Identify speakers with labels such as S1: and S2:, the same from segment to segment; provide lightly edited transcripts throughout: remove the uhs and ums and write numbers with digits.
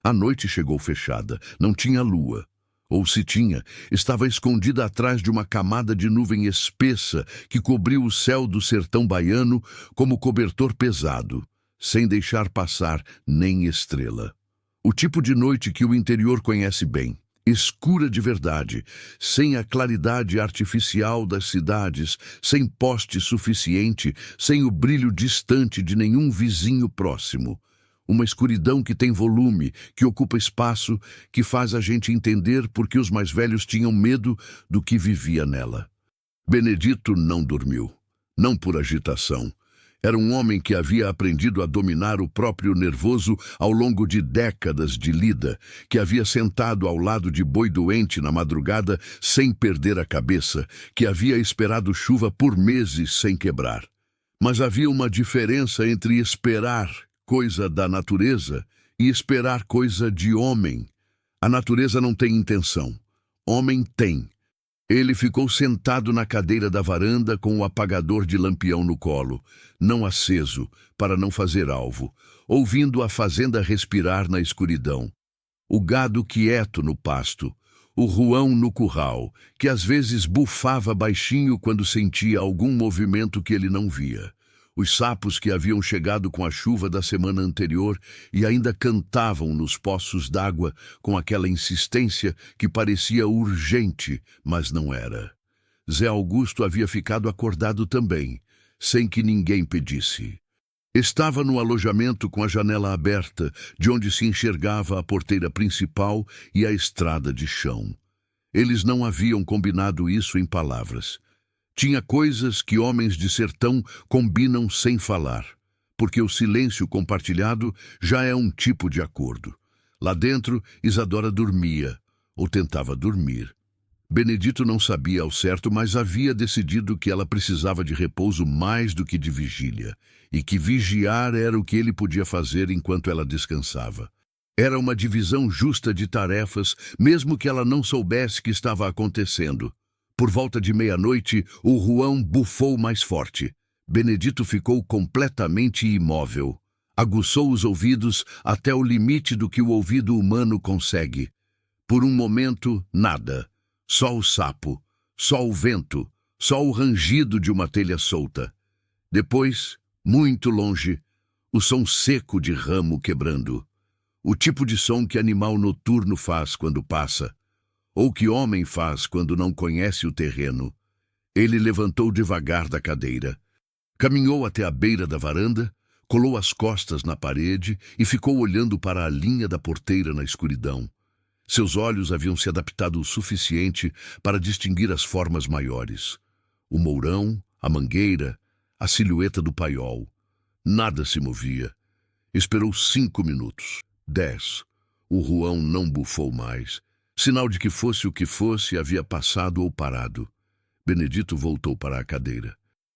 S1: A noite chegou fechada, não tinha lua. Ou se tinha, estava escondida atrás de uma camada de nuvem espessa que cobriu o céu do sertão baiano como cobertor pesado, sem deixar passar nem estrela. O tipo de noite que o interior conhece bem, escura de verdade, sem a claridade artificial das cidades, sem poste suficiente, sem o brilho distante de nenhum vizinho próximo. Uma escuridão que tem volume, que ocupa espaço, que faz a gente entender por que os mais velhos tinham medo do que vivia nela. Benedito não dormiu, não por agitação. Era um homem que havia aprendido a dominar o próprio nervoso ao longo de décadas de lida, que havia sentado ao lado de boi doente na madrugada sem perder a cabeça, que havia esperado chuva por meses sem quebrar. Mas havia uma diferença entre esperar coisa da natureza e esperar coisa de homem. A natureza não tem intenção. Homem tem. Ele ficou sentado na cadeira da varanda com o apagador de lampião no colo, não aceso, para não fazer alvo, ouvindo a fazenda respirar na escuridão. O gado quieto no pasto, o ruão no curral, que às vezes bufava baixinho quando sentia algum movimento que ele não via. Os sapos que haviam chegado com a chuva da semana anterior e ainda cantavam nos poços d'água com aquela insistência que parecia urgente, mas não era. Zé Augusto havia ficado acordado também, sem que ninguém pedisse. Estava no alojamento com a janela aberta, de onde se enxergava a porteira principal e a estrada de chão. Eles não haviam combinado isso em palavras. Tinha coisas que homens de sertão combinam sem falar, porque o silêncio compartilhado já é um tipo de acordo. Lá dentro, Isadora dormia, ou tentava dormir. Benedito não sabia ao certo, mas havia decidido que ela precisava de repouso mais do que de vigília, e que vigiar era o que ele podia fazer enquanto ela descansava. Era uma divisão justa de tarefas, mesmo que ela não soubesse que estava acontecendo. Por volta de meia-noite, o ruão bufou mais forte. Benedito ficou completamente imóvel. Aguçou os ouvidos até o limite do que o ouvido humano consegue. Por um momento, nada. Só o sapo, só o vento, só o rangido de uma telha solta. Depois, muito longe, o som seco de ramo quebrando. O tipo de som que animal noturno faz quando passa, ou que homem faz quando não conhece o terreno. Ele levantou devagar da cadeira, caminhou até a beira da varanda, colou as costas na parede e ficou olhando para a linha da porteira na escuridão. Seus olhos haviam se adaptado o suficiente para distinguir as formas maiores. O mourão, a mangueira, a silhueta do paiol. Nada se movia. Esperou 5 minutos. 10. O ruão não bufou mais. Sinal de que fosse o que fosse, havia passado ou parado. Benedito voltou para a cadeira.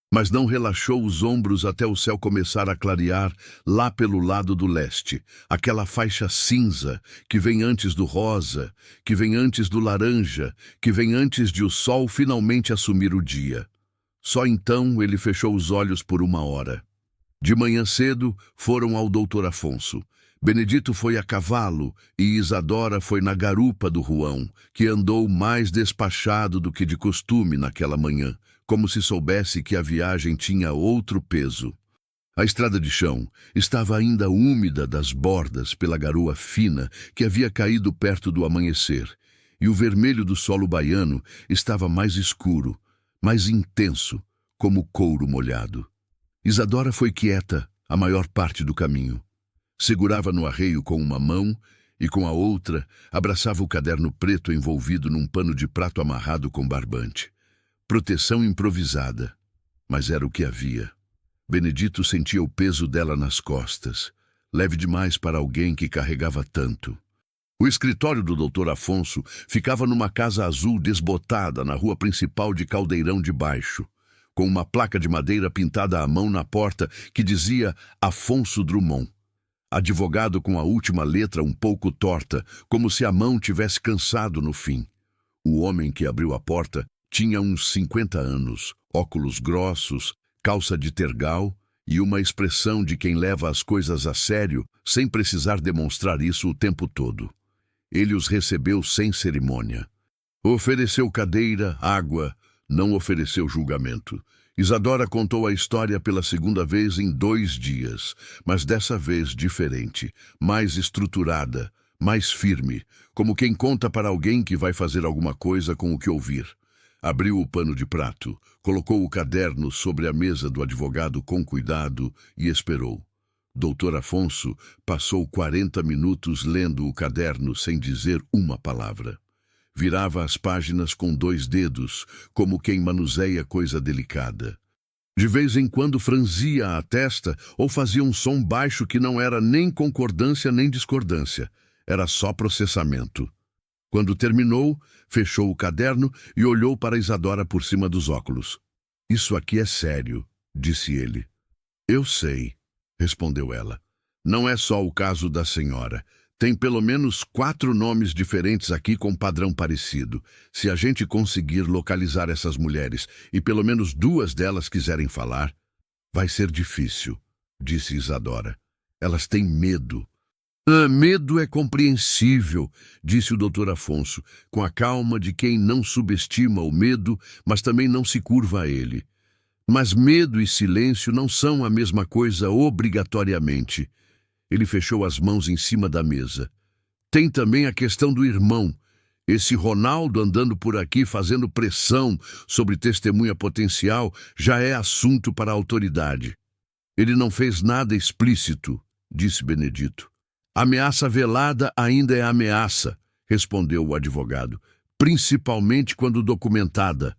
S1: Mas não relaxou os ombros até o céu começar a clarear lá pelo lado do leste, aquela faixa cinza que vem antes do rosa, que vem antes do laranja, que vem antes de o sol finalmente assumir o dia. Só então ele fechou os olhos por 1 hora. De manhã cedo foram ao Dr. Afonso. Benedito foi a cavalo e Isadora foi na garupa do ruão, que andou mais despachado do que de costume naquela manhã, como se soubesse que a viagem tinha outro peso. A estrada de chão estava ainda úmida das bordas pela garoa fina que havia caído perto do amanhecer, e o vermelho do solo baiano estava mais escuro, mais intenso, como couro molhado. Isadora foi quieta a maior parte do caminho. Segurava no arreio com uma mão e com a outra abraçava o caderno preto envolvido num pano de prato amarrado com barbante. Proteção improvisada, mas era o que havia. Benedito sentia o peso dela nas costas, leve demais para alguém que carregava tanto. O escritório do Dr. Afonso ficava numa casa azul desbotada na rua principal de Caldeirão de Baixo, com uma placa de madeira pintada à mão na porta que dizia Afonso Drummond. Advogado com a última letra um pouco torta, como se a mão tivesse cansado no fim. O homem que abriu a porta tinha uns 50 anos, óculos grossos, calça de tergal e uma expressão de quem leva as coisas a sério sem precisar demonstrar isso o tempo todo. Ele os recebeu sem cerimônia. Ofereceu cadeira, água, não ofereceu julgamento. Isadora contou a história pela segunda vez em 2 dias, mas dessa vez diferente, mais estruturada, mais firme, como quem conta para alguém que vai fazer alguma coisa com o que ouvir. Abriu o pano de prato, colocou o caderno sobre a mesa do advogado com cuidado e esperou. Doutor Afonso passou 40 minutos lendo o caderno sem dizer uma palavra. Virava as páginas com 2 dedos, como quem manuseia coisa delicada. De vez em quando franzia a testa ou fazia um som baixo que não era nem concordância nem discordância. Era só processamento. Quando terminou, fechou o caderno e olhou para Isadora por cima dos óculos. "Isso aqui é sério", disse ele. "Eu sei", respondeu ela. "Não é só o caso da senhora. Tem pelo menos 4 nomes diferentes aqui com padrão parecido. Se a gente conseguir localizar essas mulheres e pelo menos 2 delas quiserem falar, vai ser difícil", disse Isadora. "Elas têm medo." Medo é compreensível", disse o doutor Afonso, com a calma de quem não subestima o medo, mas também não se curva a ele. "Mas medo e silêncio não são a mesma coisa obrigatoriamente." Ele fechou as mãos em cima da mesa. "Tem também a questão do irmão. Esse Ronaldo andando por aqui fazendo pressão sobre testemunha potencial já é assunto para a autoridade." "Ele não fez nada explícito", disse Benedito. "Ameaça velada ainda é ameaça", respondeu o advogado, "principalmente quando documentada."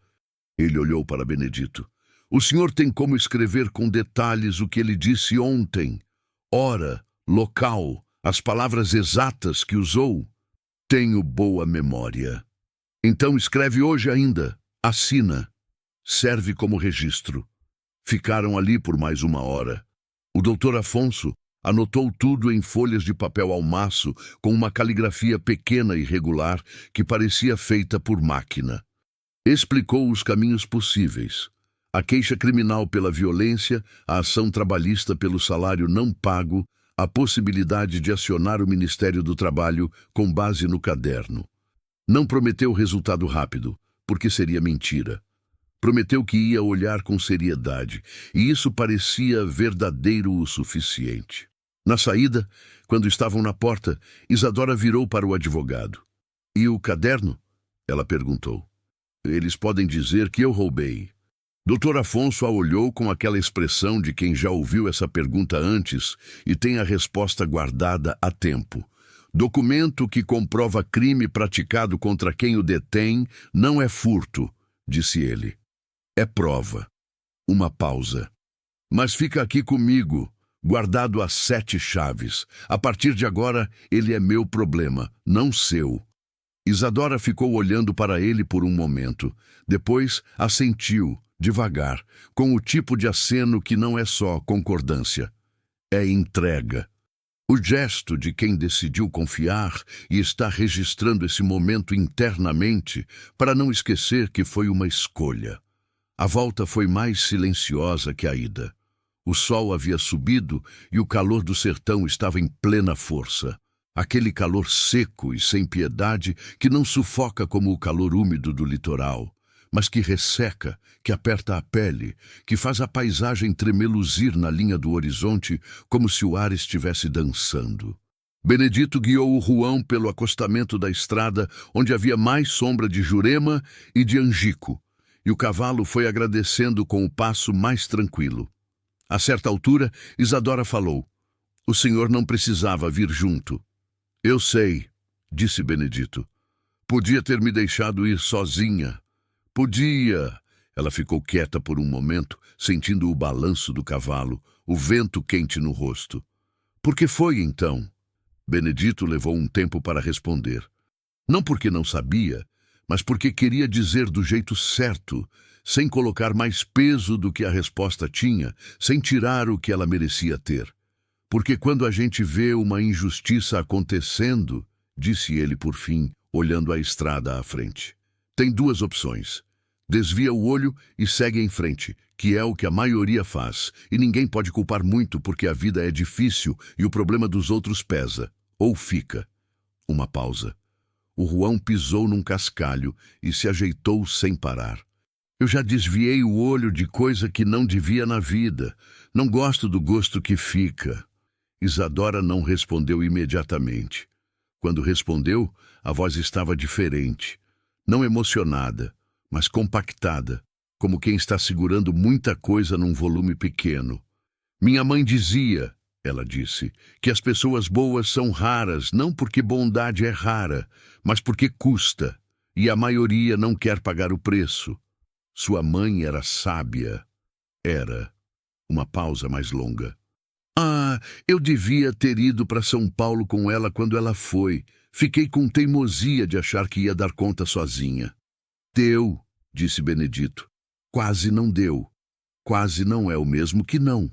S1: Ele olhou para Benedito. "O senhor tem como escrever com detalhes o que ele disse ontem? Hora, local, as palavras exatas que usou?" "Tenho boa memória." "Então escreve hoje ainda. Assina. Serve como registro." Ficaram ali por mais 1 hora. O doutor Afonso anotou tudo em folhas de papel ao maço com uma caligrafia pequena e regular que parecia feita por máquina. Explicou os caminhos possíveis: a queixa criminal pela violência, a ação trabalhista pelo salário não pago, a possibilidade de acionar o Ministério do Trabalho com base no caderno. Não prometeu resultado rápido, porque seria mentira. Prometeu que ia olhar com seriedade, e isso parecia verdadeiro o suficiente. Na saída, quando estavam na porta, Isadora virou para o advogado. "E o caderno?" ela perguntou. "Eles podem dizer que eu roubei." Doutor Afonso a olhou com aquela expressão de quem já ouviu essa pergunta antes e tem a resposta guardada há tempo. "Documento que comprova crime praticado contra quem o detém não é furto", disse ele. "É prova." Uma pausa. "Mas fica aqui comigo, guardado a 7 chaves. A partir de agora, ele é meu problema, não seu." Isadora ficou olhando para ele por um momento. Depois assentiu, devagar, com o tipo de aceno que não é só concordância. É entrega. O gesto de quem decidiu confiar e está registrando esse momento internamente para não esquecer que foi uma escolha. A volta foi mais silenciosa que a ida. O sol havia subido e o calor do sertão estava em plena força. Aquele calor seco e sem piedade que não sufoca como o calor úmido do litoral, mas que resseca, que aperta a pele, que faz a paisagem tremeluzir na linha do horizonte como se o ar estivesse dançando. Benedito guiou o João pelo acostamento da estrada, onde havia mais sombra de Jurema e de Angico, e o cavalo foi agradecendo com o passo mais tranquilo. A certa altura, Isadora falou: "O senhor não precisava vir junto." "Eu sei", disse Benedito. "Podia ter me deixado ir sozinha." "Podia." Ela ficou quieta por um momento, sentindo o balanço do cavalo, o vento quente no rosto. "Por que foi, então?" Benedito levou um tempo para responder. Não porque não sabia, mas porque queria dizer do jeito certo, sem colocar mais peso do que a resposta tinha, sem tirar o que ela merecia ter. "Porque quando a gente vê uma injustiça acontecendo", disse ele por fim, olhando a estrada à frente, "tem 2 opções. Desvia o olho e segue em frente, que é o que a maioria faz, e ninguém pode culpar muito porque a vida é difícil e o problema dos outros pesa, ou fica. Uma pausa. O João pisou num cascalho e se ajeitou sem parar. Eu já desviei o olho de coisa que não devia na vida. Não gosto do gosto que fica. Isadora não respondeu imediatamente. Quando respondeu, a voz estava diferente. Não emocionada, mas compactada, como quem está segurando muita coisa num volume pequeno. Minha mãe dizia, ela disse, que as pessoas boas são raras, não porque bondade é rara, mas porque custa, e a maioria não quer pagar o preço. Sua mãe era sábia. Era. Uma pausa mais longa. Ah, eu devia ter ido para São Paulo com ela quando ela foi. Fiquei com teimosia de achar que ia dar conta sozinha. Deu, disse Benedito. Quase não deu. Quase não é o mesmo que não.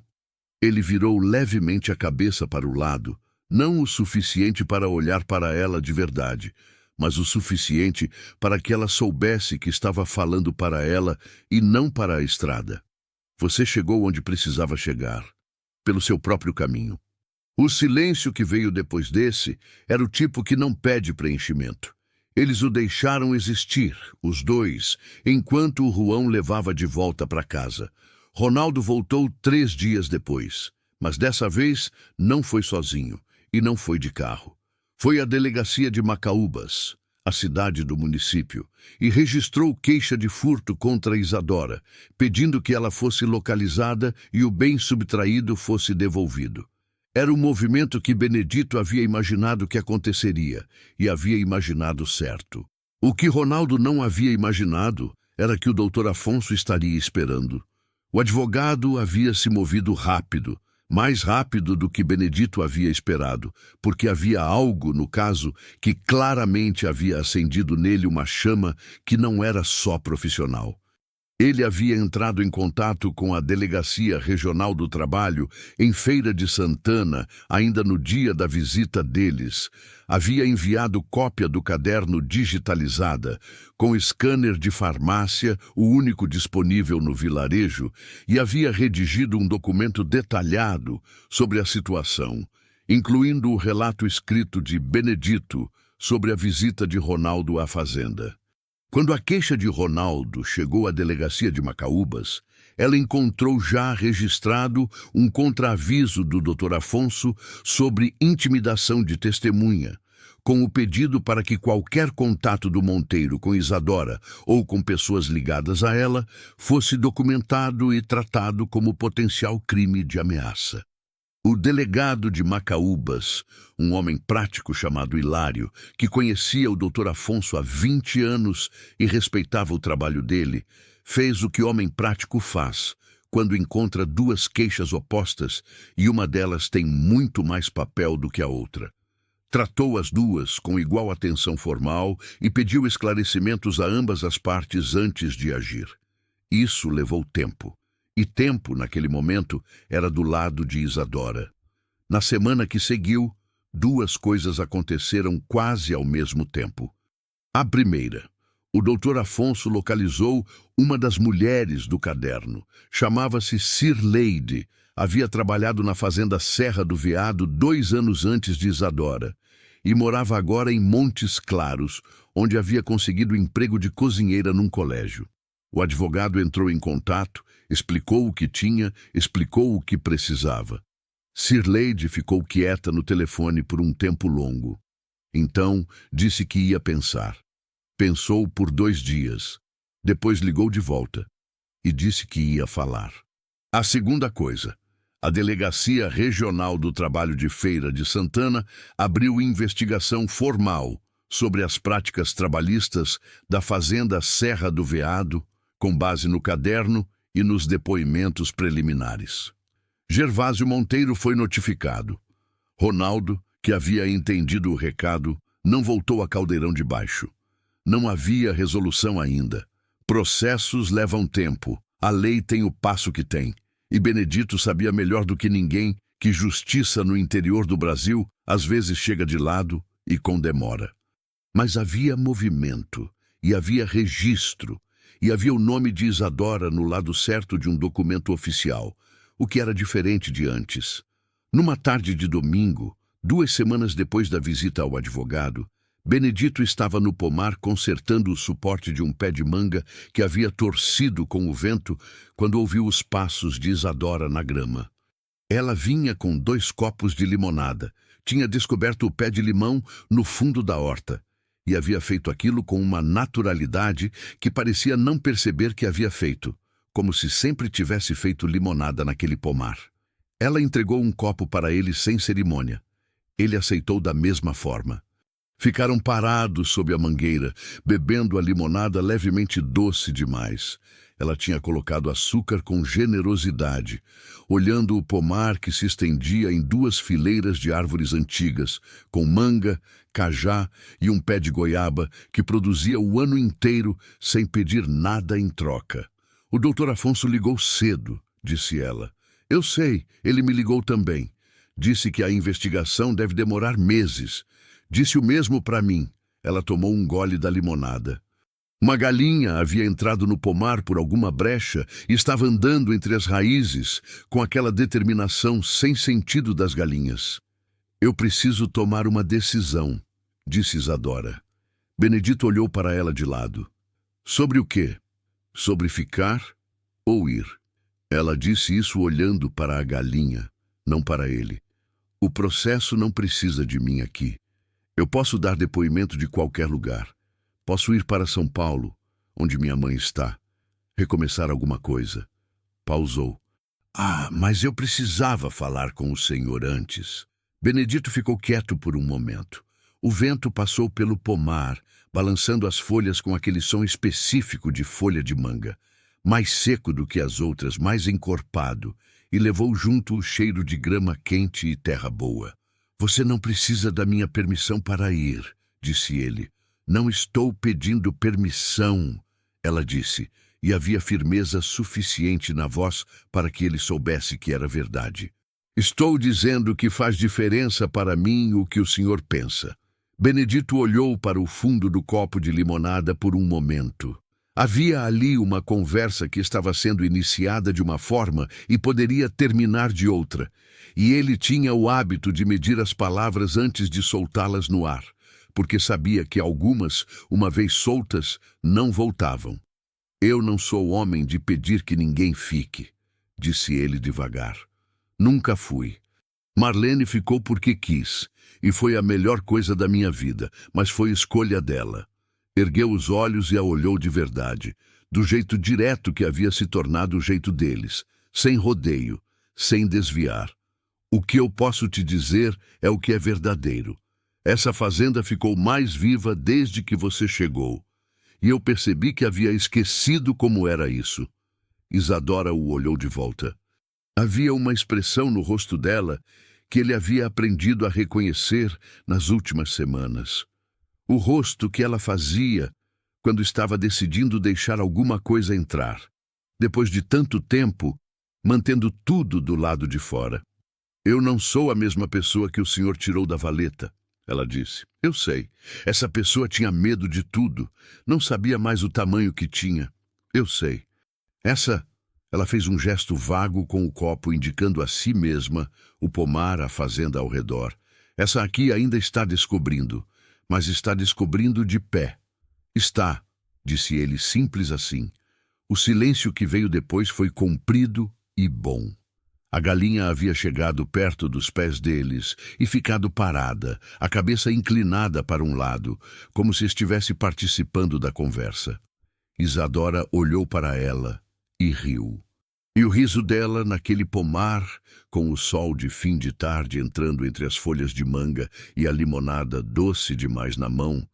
S1: Ele virou levemente a cabeça para o lado, não o suficiente para olhar para ela de verdade, mas o suficiente para que ela soubesse que estava falando para ela e não para a estrada. Você chegou onde precisava chegar, pelo seu próprio caminho. O silêncio que veio depois desse era o tipo que não pede preenchimento. Eles o deixaram existir, os dois, enquanto o João levava de volta para casa. Ronaldo voltou 3 dias depois, mas dessa vez não foi sozinho e não foi de carro. Foi à delegacia de Macaúbas, a cidade do município, e registrou queixa de furto contra Isadora, pedindo que ela fosse localizada e o bem subtraído fosse devolvido. Era o movimento que Benedito havia imaginado que aconteceria, e havia imaginado certo. O que Ronaldo não havia imaginado era que o doutor Afonso estaria esperando. O advogado havia se movido rápido, mais rápido do que Benedito havia esperado, porque havia algo no caso que claramente havia acendido nele uma chama que não era só profissional. Ele havia entrado em contato com a Delegacia Regional do Trabalho em Feira de Santana, ainda no dia da visita deles. Havia enviado cópia do caderno digitalizada, com scanner de farmácia, o único disponível no vilarejo, e havia redigido um documento detalhado sobre a situação, incluindo o relato escrito de Benedito sobre a visita de Ronaldo à fazenda. Quando a queixa de Ronaldo chegou à delegacia de Macaúbas, ela encontrou já registrado um contraaviso do Dr. Afonso sobre intimidação de testemunha, com o pedido para que qualquer contato do Monteiro com Isadora ou com pessoas ligadas a ela fosse documentado e tratado como potencial crime de ameaça. O delegado de Macaúbas, um homem prático chamado Hilário, que conhecia o Dr. Afonso há 20 anos e respeitava o trabalho dele, fez o que homem prático faz quando encontra 2 queixas opostas e uma delas tem muito mais papel do que a outra. Tratou as 2 com igual atenção formal e pediu esclarecimentos a ambas as partes antes de agir. Isso levou tempo. E tempo, naquele momento, era do lado de Isadora. Na semana que seguiu, 2 coisas aconteceram quase ao mesmo tempo. A primeira, o doutor Afonso localizou uma das mulheres do caderno. Chamava-se Cirleide. Havia trabalhado na fazenda Serra do Veado 2 anos antes de Isadora e morava agora em Montes Claros, onde havia conseguido emprego de cozinheira num colégio. O advogado entrou em contato, explicou o que tinha, explicou o que precisava. Cirleide ficou quieta no telefone por um tempo longo. Então, disse que ia pensar. Pensou por 2 dias. Depois ligou de volta e disse que ia falar. A segunda coisa. A Delegacia Regional do Trabalho de Feira de Santana abriu investigação formal sobre as práticas trabalhistas da fazenda Serra do Veado, com base no caderno e nos depoimentos preliminares. Gervásio Monteiro foi notificado. Ronaldo, que havia entendido o recado, não voltou a Caldeirão de Baixo. Não havia resolução ainda. Processos levam tempo. A lei tem o passo que tem. E Benedito sabia melhor do que ninguém que justiça no interior do Brasil às vezes chega de lado e com demora. Mas havia movimento e havia registro. e havia o nome de Isadora no lado certo de um documento oficial, o que era diferente de antes. Numa tarde de domingo, 2 semanas depois da visita ao advogado, Benedito estava no pomar consertando o suporte de um pé de manga que havia torcido com o vento quando ouviu os passos de Isadora na grama. Ela vinha com 2 copos de limonada, tinha descoberto o pé de limão no fundo da horta e havia feito aquilo com uma naturalidade que parecia não perceber que havia feito, como se sempre tivesse feito limonada naquele pomar. Ela entregou um copo para ele sem cerimônia. Ele aceitou da mesma forma. Ficaram parados sob a mangueira, bebendo a limonada levemente doce demais. Ela tinha colocado açúcar com generosidade, olhando o pomar que se estendia em 2 fileiras de árvores antigas, com manga, cajá e um pé de goiaba que produzia o ano inteiro sem pedir nada em troca. O doutor Afonso ligou cedo, disse ela. Eu sei, ele me ligou também. Disse que a investigação deve demorar meses. Disse o mesmo para mim. Ela tomou um gole da limonada. Uma galinha havia entrado no pomar por alguma brecha e estava andando entre as raízes com aquela determinação sem sentido das galinhas. Eu preciso tomar uma decisão, disse Isadora. Benedito olhou para ela de lado. Sobre o quê? Sobre ficar ou ir? Ela disse isso olhando para a galinha, não para ele. O processo não precisa de mim aqui. Eu posso dar depoimento de qualquer lugar. Posso ir para São Paulo, onde minha mãe está. Recomeçar alguma coisa. Pausou. Mas eu precisava falar com o senhor antes. Benedito ficou quieto por um momento. O vento passou pelo pomar, balançando as folhas com aquele som específico de folha de manga, mais seco do que as outras, mais encorpado, e levou junto o cheiro de grama quente e terra boa. Você não precisa da minha permissão para ir, disse ele. Não estou pedindo permissão, ela disse, e havia firmeza suficiente na voz para que ele soubesse que era verdade. Estou dizendo que faz diferença para mim o que o senhor pensa. Benedito olhou para o fundo do copo de limonada por um momento. Havia ali uma conversa que estava sendo iniciada de uma forma e poderia terminar de outra, e ele tinha o hábito de medir as palavras antes de soltá-las no ar, porque sabia que algumas, uma vez soltas, não voltavam. Eu não sou homem de pedir que ninguém fique, disse ele devagar. Nunca fui. Marlene ficou porque quis, e foi a melhor coisa da minha vida, mas foi escolha dela. Ergueu os olhos e a olhou de verdade, do jeito direto que havia se tornado o jeito deles, sem rodeio, sem desviar. O que eu posso te dizer é o que é verdadeiro. Essa fazenda ficou mais viva desde que você chegou, e eu percebi que havia esquecido como era isso. Isadora o olhou de volta. Havia uma expressão no rosto dela que ele havia aprendido a reconhecer nas últimas semanas. O rosto que ela fazia quando estava decidindo deixar alguma coisa entrar, depois de tanto tempo, mantendo tudo do lado de fora. Eu não sou a mesma pessoa que o senhor tirou da valeta, ela disse. Eu sei. Essa pessoa tinha medo de tudo. Não sabia mais o tamanho que tinha. Eu sei. Ela fez um gesto vago com o copo, indicando a si mesma o pomar, a fazenda ao redor. Essa aqui ainda está descobrindo, mas está descobrindo de pé. Está, disse ele, simples assim. O silêncio que veio depois foi comprido e bom. A galinha havia chegado perto dos pés deles e ficado parada, a cabeça inclinada para um lado, como se estivesse participando da conversa. Isadora olhou para ela e riu. E o riso dela naquele pomar, com o sol de fim de tarde entrando entre as folhas de manga e a limonada doce demais na mão,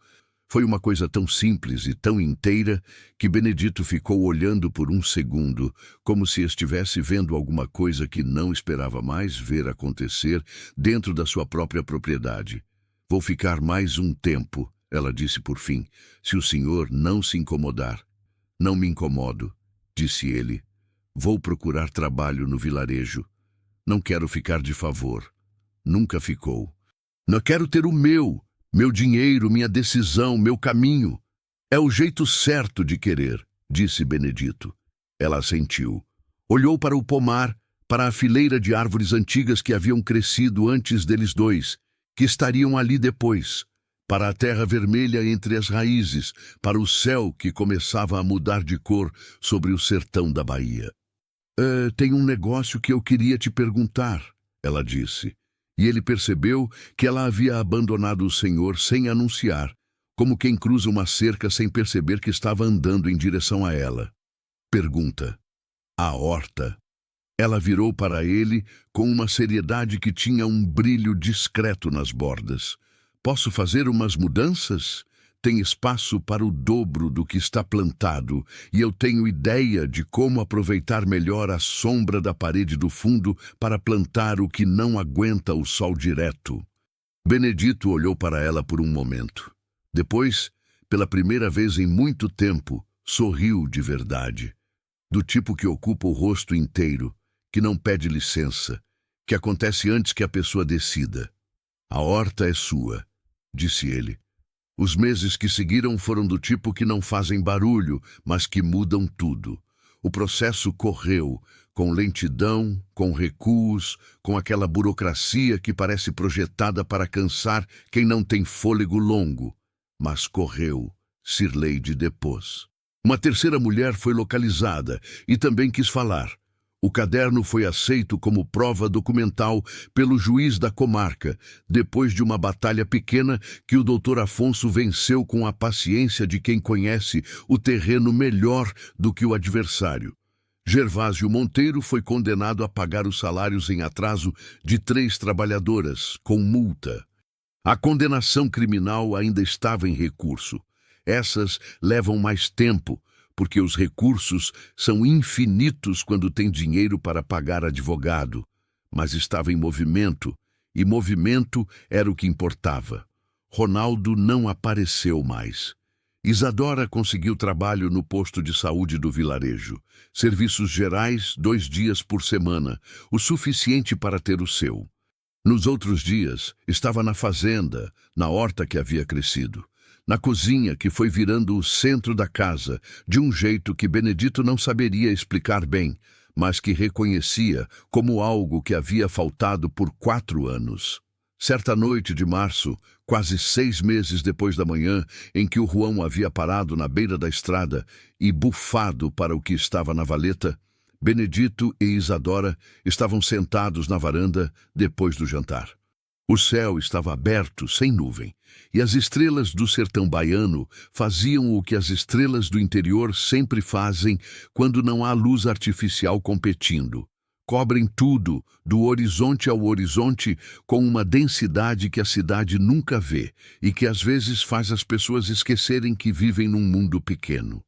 S1: foi uma coisa tão simples e tão inteira que Benedito ficou olhando por um segundo, como se estivesse vendo alguma coisa que não esperava mais ver acontecer dentro da sua própria propriedade. Vou ficar mais um tempo, ela disse por fim, se o senhor não se incomodar. Não me incomodo, disse ele. Vou procurar trabalho no vilarejo. Não quero ficar de favor. Nunca ficou. Não quero ter o meu dinheiro, minha decisão, meu caminho. É o jeito certo de querer. disse Benedito. Ela assentiu. Olhou para o pomar, para a fileira de árvores antigas que haviam crescido antes deles dois, que estariam ali depois, para a terra vermelha entre as raízes, para o céu que começava a mudar de cor sobre o sertão da Bahia. Tem um negócio que eu queria te perguntar, ela disse. E ele percebeu que ela havia abandonado o Senhor sem anunciar, como quem cruza uma cerca sem perceber que estava andando em direção a ela. Pergunta. A horta. Ela virou para ele com uma seriedade que tinha um brilho discreto nas bordas. Posso fazer umas mudanças? Tem espaço para o dobro do que está plantado, e eu tenho ideia de como aproveitar melhor a sombra da parede do fundo para plantar o que não aguenta o sol direto. Benedito olhou para ela por um momento. Depois, pela primeira vez em muito tempo, sorriu de verdade. Do tipo que ocupa o rosto inteiro, que não pede licença, que acontece antes que a pessoa decida. A horta é sua, disse ele. Os meses que seguiram foram do tipo que não fazem barulho, mas que mudam tudo. O processo correu, com lentidão, com recuos, com aquela burocracia que parece projetada para cansar quem não tem fôlego longo. Mas correu, Sirleide depôs. Uma terceira mulher foi localizada e também quis falar. O caderno foi aceito como prova documental pelo juiz da comarca, depois de uma batalha pequena que o doutor Afonso venceu com a paciência de quem conhece o terreno melhor do que o adversário. Gervásio Monteiro foi condenado a pagar os salários em atraso de 3 trabalhadoras, com multa. A condenação criminal ainda estava em recurso. Essas levam mais tempo, porque os recursos são infinitos quando tem dinheiro para pagar advogado. Mas estava em movimento, e movimento era o que importava. Ronaldo não apareceu mais. Isadora conseguiu trabalho no posto de saúde do vilarejo. Serviços gerais, 2 dias por semana, o suficiente para ter o seu. Nos outros dias, estava na fazenda, na horta que havia crescido. Na cozinha que foi virando o centro da casa, de um jeito que Benedito não saberia explicar bem, mas que reconhecia como algo que havia faltado por 4 anos. Certa noite de março, quase 6 meses depois da manhã em que o João havia parado na beira da estrada e bufado para o que estava na valeta, Benedito e Isadora estavam sentados na varanda depois do jantar. O céu estava aberto, sem nuvem, e as estrelas do sertão baiano faziam o que as estrelas do interior sempre fazem quando não há luz artificial competindo. Cobrem tudo, do horizonte ao horizonte, com uma densidade que a cidade nunca vê e que às vezes faz as pessoas esquecerem que vivem num mundo pequeno.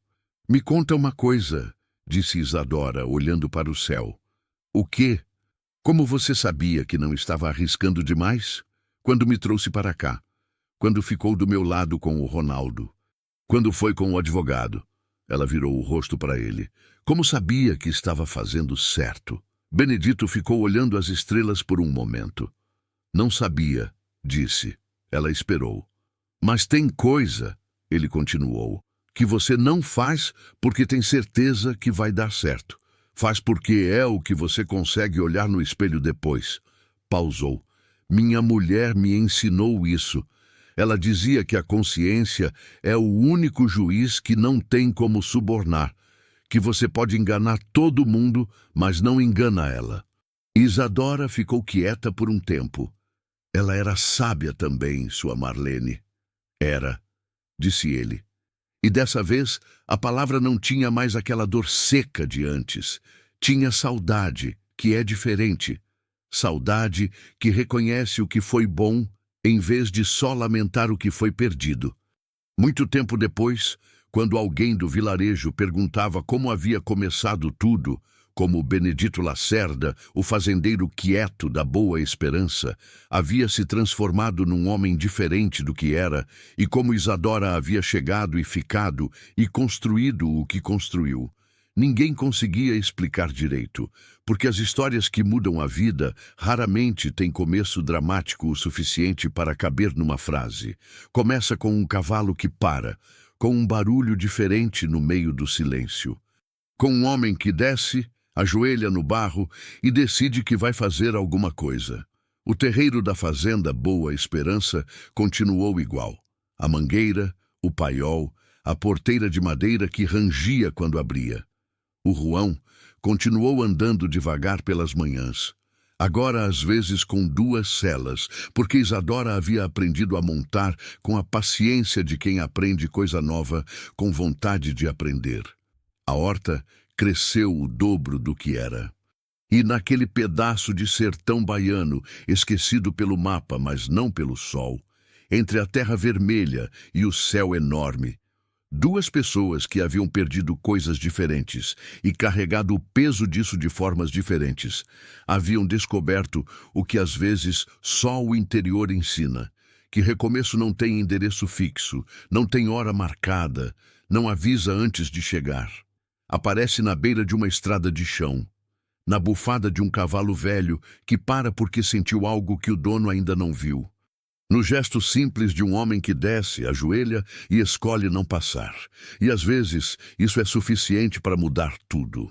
S1: Me conta uma coisa, disse Isadora, olhando para o céu. O quê? Como você sabia que não estava arriscando demais? Quando me trouxe para cá. Quando ficou do meu lado com o Ronaldo. Quando foi com o advogado. Ela virou o rosto para ele. Como sabia que estava fazendo certo? Benedito ficou olhando as estrelas por um momento. Não sabia, disse. Ela esperou. Mas tem coisa, ele continuou, que você não faz porque tem certeza que vai dar certo. Faz porque é o que você consegue olhar no espelho depois. Pausou. Minha mulher me ensinou isso. Ela dizia que a consciência é o único juiz que não tem como subornar, que você pode enganar todo mundo, mas não engana ela. Isadora ficou quieta por um tempo. Ela era sábia também, sua Marlene. Era, disse ele. E dessa vez, a palavra não tinha mais aquela dor seca de antes. Tinha saudade, que é diferente. Saudade que reconhece o que foi bom, em vez de só lamentar o que foi perdido. Muito tempo depois, quando alguém do vilarejo perguntava como havia começado tudo, como Benedito Lacerda, o fazendeiro quieto da Boa Esperança, havia se transformado num homem diferente do que era, e como Isadora havia chegado e ficado e construído o que construiu. Ninguém conseguia explicar direito, porque as histórias que mudam a vida raramente têm começo dramático o suficiente para caber numa frase. Começa com um cavalo que para, com um barulho diferente no meio do silêncio. Com um homem que desce, ajoelha no barro e decide que vai fazer alguma coisa. O terreiro da fazenda Boa Esperança continuou igual. A mangueira, o paiol, a porteira de madeira que rangia quando abria. O João continuou andando devagar pelas manhãs. Agora às vezes com 2 celas, porque Isadora havia aprendido a montar com a paciência de quem aprende coisa nova, com vontade de aprender. A horta cresceu o dobro do que era. E naquele pedaço de sertão baiano, esquecido pelo mapa, mas não pelo sol, entre a terra vermelha e o céu enorme, 2 pessoas que haviam perdido coisas diferentes e carregado o peso disso de formas diferentes, haviam descoberto o que às vezes só o interior ensina, que recomeço não tem endereço fixo, não tem hora marcada, não avisa antes de chegar. Aparece na beira de uma estrada de chão, na bufada de um cavalo velho que para porque sentiu algo que o dono ainda não viu. No gesto simples de um homem que desce, ajoelha e escolhe não passar. E às vezes isso é suficiente para mudar tudo.